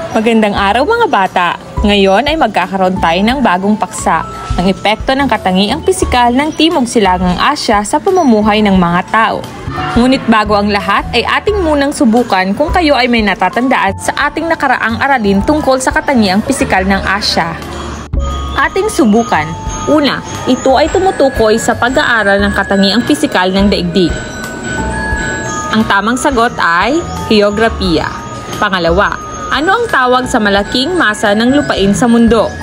Magandang araw mga bata! Ngayon ay magkakaroon tayo ng bagong paksa, ng epekto ng katangiang pisikal ng Timog Silangang Asya sa pamumuhay ng mga tao. Ngunit bago ang lahat ay ating munang subukan kung kayo ay may natatandaan sa ating nakaraang aralin tungkol sa katangiang pisikal ng Asya. Ating subukan. Una, ito ay tumutukoy sa pag-aaral ng katangiang pisikal ng daigdig. Ang tamang sagot ay heograpiya. Pangalawa, ano ang tawag sa malaking masa ng lupain sa mundo?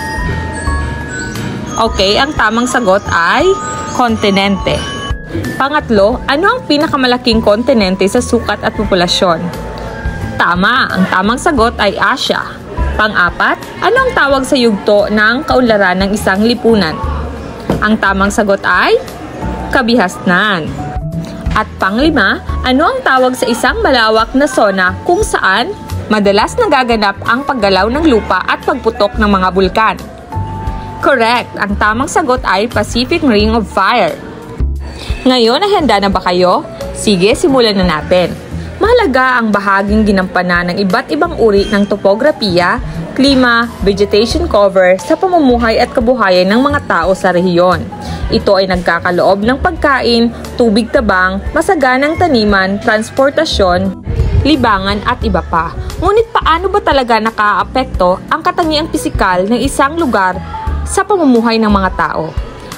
Okay, ang tamang sagot ay kontinente. Pangatlo, ano ang pinakamalaking kontinente sa sukat at populasyon? Tama, ang tamang sagot ay Asya. Pang-apat, ano ang tawag sa yugto ng kaunlaran ng isang lipunan? Ang tamang sagot ay kabihasnan. At panglima, ano ang tawag sa isang malawak na zona kung saan madalas nagaganap ang paggalaw ng lupa at pagputok ng mga bulkan? Correct! Ang tamang sagot ay Pacific Ring of Fire. Ngayon ay handa na ba kayo? Sige, simulan na natin. Mahalaga ang bahaging ginampanan ng iba't ibang uri ng topografiya, klima, vegetation cover sa pamumuhay at kabuhayan ng mga tao sa rehiyon. Ito ay nagkakaloob ng pagkain, tubig tabang, masaganang taniman, transportasyon, libangan at iba pa. Ngunit paano ba talaga nakaaapekto ang katangiang pisikal ng isang lugar sa pamumuhay ng mga tao?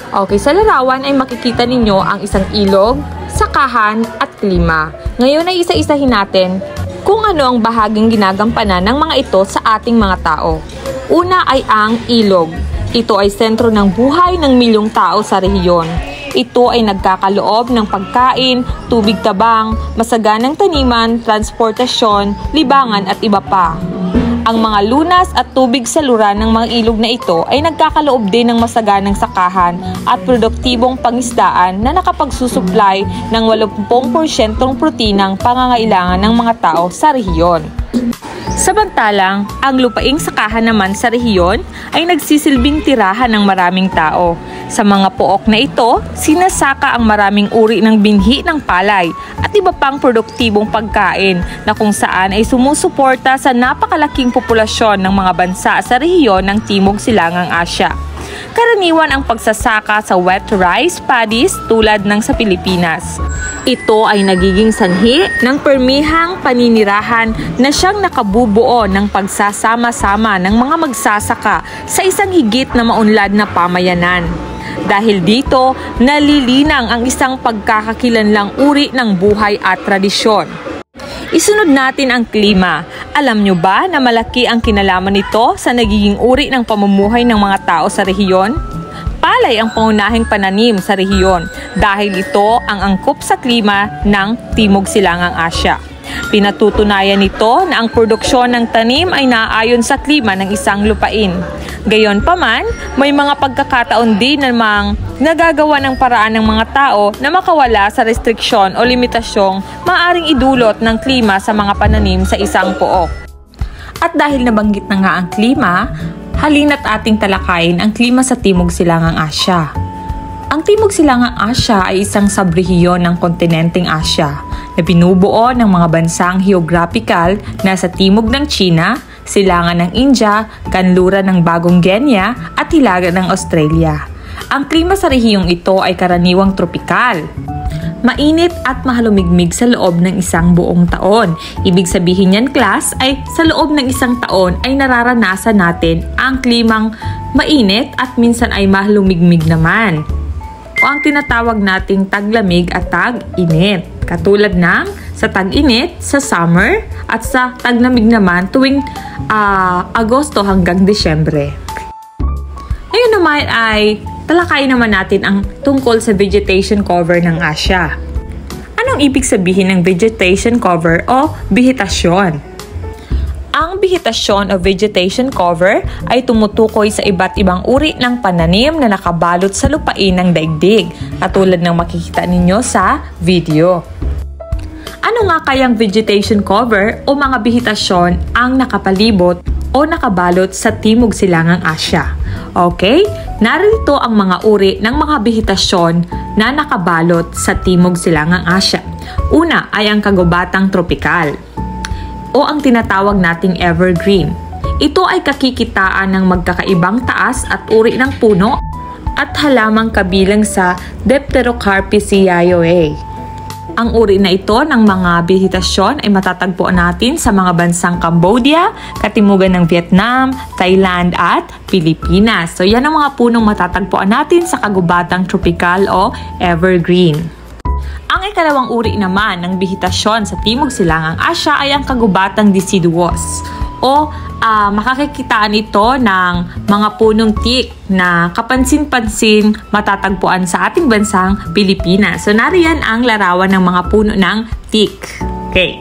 Okay, sa larawan ay makikita ninyo ang isang ilog, sakahan at klima. Ngayon ay isa-isahin natin kung ano ang bahaging ginagampanan ng mga ito sa ating mga tao. Una ay ang ilog. Ito ay sentro ng buhay ng milyong tao sa rehiyon. Ito ay nagkakaloob ng pagkain, tubig tabang, masaganang taniman, transportasyon, libangan at iba pa. Ang mga lunas at tubig sa luran ng mga ilog na ito ay nagkakaloob din ng masaganang sakahan at produktibong pangisdaan na nakapagsusupply ng 80% proteinang pangangailangan ng mga tao sa rehiyon. Samantalang, ang lupaing sakahan naman sa rehiyon ay nagsisilbing tirahan ng maraming tao. Sa mga pook na ito, sinasaka ang maraming uri ng binhi ng palay at iba pang produktibong pagkain na kung saan ay sumusuporta sa napakalaking populasyon ng mga bansa sa rehiyon ng Timog Silangang Asya. Karaniwan ang pagsasaka sa wet rice paddies tulad ng sa Pilipinas. Ito ay nagiging sanhi ng permihang paninirahan na siyang nakabubuo ng pagsasama-sama ng mga magsasaka sa isang higit na maunlad na pamayanan. Dahil dito, nalilinang ang isang pagkakakilanlang uri ng buhay at tradisyon. Isunod natin ang klima. Alam nyo ba na malaki ang kinalaman nito sa nagiging uri ng pamumuhay ng mga tao sa rehiyon? Palay ang pangunahing pananim sa rehiyon dahil ito ang angkop sa klima ng Timog Silangang Asya. Pinatutunayan nito na ang produksyon ng tanim ay naaayon sa klima ng isang lupain. Gayonpaman, may mga pagkakataon din namang nagagawa ng paraan ng mga tao na makawala sa restriksyon o limitasyong maaaring idulot ng klima sa mga pananim sa isang pook. At dahil nabanggit na nga ang klima, halina't ating talakayin ang klima sa Timog Silangang Asya. Ang Timog Silangang Asya ay isang subrehiyon ng kontinenteng Asya na binubuo ng mga bansang geographical na sa timog ng China, silangan ng India, kanluran ng Bagong Guinea at hilaga ng Australia. Ang klima sa rehiyong ito ay karaniwang tropikal. Mainit at mahalumigmig sa loob ng isang buong taon. Ibig sabihin yan, class, ay sa loob ng isang taon ay nararanasan natin ang klimang mainit at minsan ay mahalumigmig naman. O ang tinatawag nating taglamig at tag-init. Katulad ng sa tag-init, sa summer, at sa taglamig naman tuwing Agosto hanggang Desyembre. Ngayon naman ay talakayin naman natin ang tungkol sa vegetation cover ng Asya. Anong ibig sabihin ng vegetation cover o vegetasyon? Ang vegetasyon o vegetation cover ay tumutukoy sa iba't ibang uri ng pananim na nakabalot sa lupain ng daigdig, katulad ng makikita ninyo sa video. Ano nga kayang vegetation cover o mga vegetasyon ang nakapalibot o nakabalot sa Timog Silangang Asya? Okay, narito ang mga uri ng mga vegetasyon na nakabalot sa Timog Silangang Asya. Una ay ang kagubatang tropikal o ang tinatawag nating evergreen. Ito ay kakikitaan ng magkakaibang taas at uri ng puno at halamang kabilang sa Dipterocarpiciaceae. Ang uri na ito ng mga vegetasyon ay matatagpuan natin sa mga bansang Cambodia, katimugan ng Vietnam, Thailand at Pilipinas. So yan ang mga punong matatagpuan natin sa kagubatang tropikal o evergreen. Ang ikalawang uri naman ng vegetasyon sa Timog Silangang Asya ay ang kagubatang deciduous o makakakitaan ito ng mga punong teak na kapansin-pansin matatagpuan sa ating bansang Pilipinas. So nariyan ang larawan ng mga puno ng teak. Okay.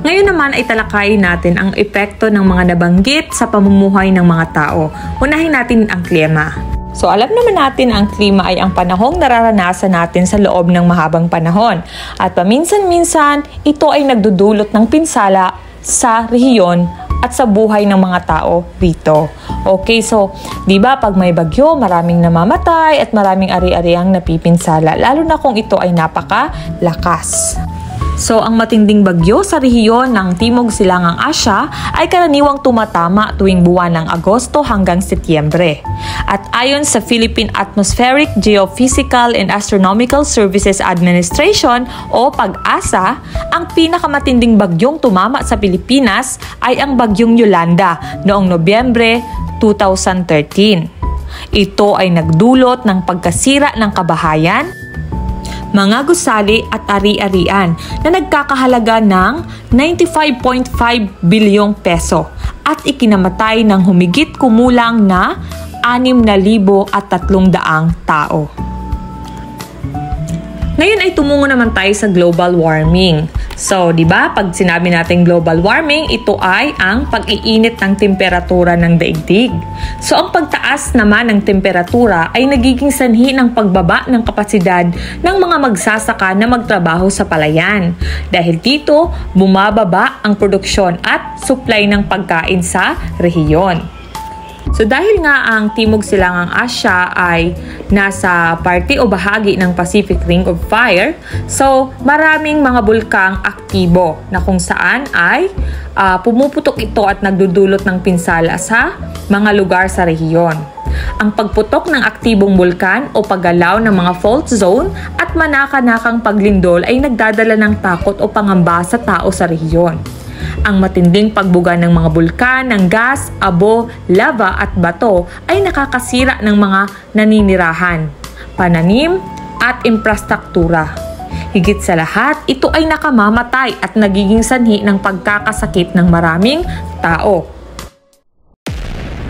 Ngayon naman ay talakayin natin ang epekto ng mga nabanggit sa pamumuhay ng mga tao. Unahin natin ang klima. So alam naman natin ang klima ay ang panahong nararanasan natin sa loob ng mahabang panahon. At paminsan-minsan, ito ay nagdudulot ng pinsala sa rehiyon at sa buhay ng mga tao rito. Okay, so, di ba pag may bagyo, maraming namamatay at maraming ari-ariang napipinsala, lalo na kung ito ay napakalakas. So, ang matinding bagyo sa rehiyon ng Timog Silangang Asya ay karaniwang tumatama tuwing buwan ng Agosto hanggang Setyembre. At ayon sa Philippine Atmospheric, Geophysical and Astronomical Services Administration o PAG-ASA, ang pinakamatinding bagyong tumama sa Pilipinas ay ang bagyong Yolanda noong Nobyembre 2013. Ito ay nagdulot ng pagkasira ng kabahayan, mga gusali at ari-arian na nagkakahalaga ng 95.5 bilyong peso at ikinamatay ng humigit kumulang na 6,300 tao. Ngayon ay tumungo naman tayo sa global warming. So, di ba, pag sinabi natin global warming, ito ay ang pag-iinit ng temperatura ng daigdig. So, ang pagtaas naman ng temperatura ay nagiging sanhi ng pagbaba ng kapasidad ng mga magsasaka na magtrabaho sa palayan. Dahil dito, bumababa ang produksyon at supply ng pagkain sa rehiyon. So dahil nga ang Timog Silangang Asya ay nasa parte o bahagi ng Pacific Ring of Fire, so maraming mga bulkang aktibo na kung saan ay pumuputok ito at nagdudulot ng pinsala sa mga lugar sa rehiyon. Ang pagputok ng aktibong bulkan o paggalaw ng mga fault zone at manaka-nakang paglindol ay nagdadala ng takot o pangamba sa tao sa rehiyon. Ang matinding pagbuga ng mga bulkan, ng gas, abo, lava at bato ay nakakasira ng mga naninirahan, pananim at infrastruktura. Higit sa lahat, ito ay nakamamatay at nagiging sanhi ng pagkakasakit ng maraming tao.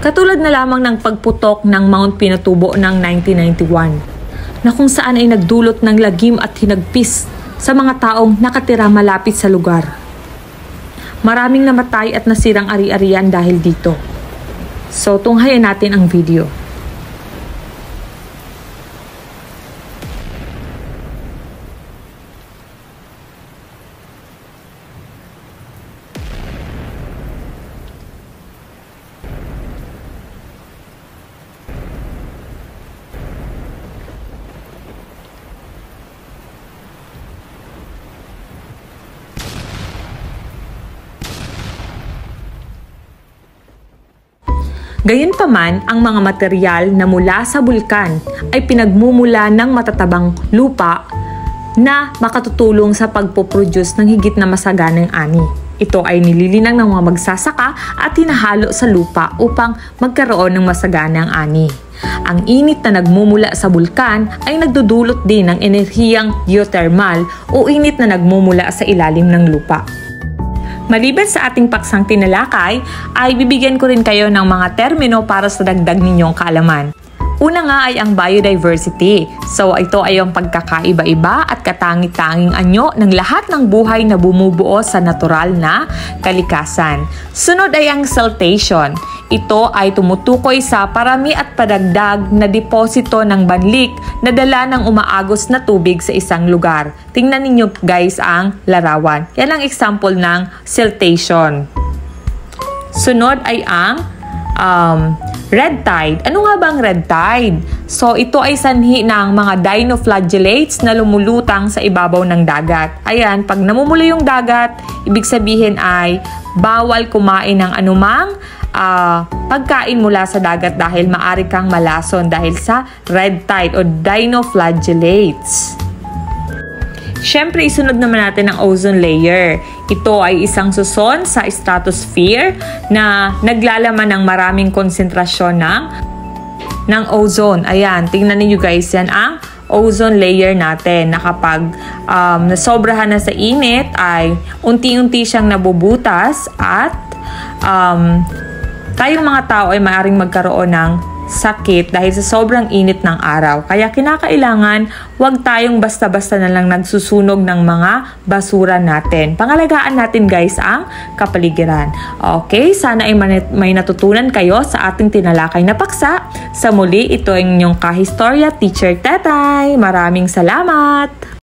Katulad na lamang ng pagputok ng Mount Pinatubo ng 1991, na kung saan ay nagdulot ng lagim at hinagpis sa mga taong nakatira malapit sa lugar. Maraming namatay at nasirang ari-arian dahil dito. So, tunghayan natin ang video. Gayunpaman, ang mga material na mula sa bulkan ay pinagmumula ng matatabang lupa na makatutulong sa pagpoproduce ng higit na masaganang ani. Ito ay nililinang ng mga magsasaka at hinahalo sa lupa upang magkaroon ng masaganang ani. Ang init na nagmumula sa bulkan ay nagdudulot din ng enerhiyang geothermal o init na nagmumula sa ilalim ng lupa. Maliban sa ating paksang tinalakay, ay bibigyan ko rin kayo ng mga termino para sa dagdag ninyong kaalaman. Una nga ay ang biodiversity. So ito ay ang pagkakaiba-iba at katangi-tanging anyo ng lahat ng buhay na bumubuo sa natural na kalikasan. Sunod ay ang siltation. Ito ay tumutukoy sa parami at padagdag na deposito ng banlik na dala ng umaagos na tubig sa isang lugar. Tingnan ninyo guys ang larawan. Yan ang example ng siltation. Sunod ay ang red tide. Ano nga bang red tide? So, ito ay sanhi ng mga dinoflagellates na lumulutang sa ibabaw ng dagat. Ayan, pag namumula yung dagat, ibig sabihin ay bawal kumain ng anumang pagkain mula sa dagat dahil maaari kang malason dahil sa red tide o dinoflagellates. Siyempre, isunod naman natin ang ozone layer. Ito ay isang suson sa stratosphere na naglalaman ng maraming konsentrasyon ng ozone. Ayan, tingnan niyo guys, yan ang ozone layer natin na kapag nasobrahan na sa init ay unti-unti siyang nabubutas at tayong mga tao ay maaaring magkaroon ng sakit dahil sa sobrang init ng araw. Kaya kinakailangan huwag tayong basta-basta na lang nagsusunog ng mga basura natin. Pangalagaan natin guys ang kapaligiran. Okay, sana ay may natutunan kayo sa ating tinalakay na paksa. Sa muli, ito ang inyong kahistorya teacher Tetay. Maraming salamat!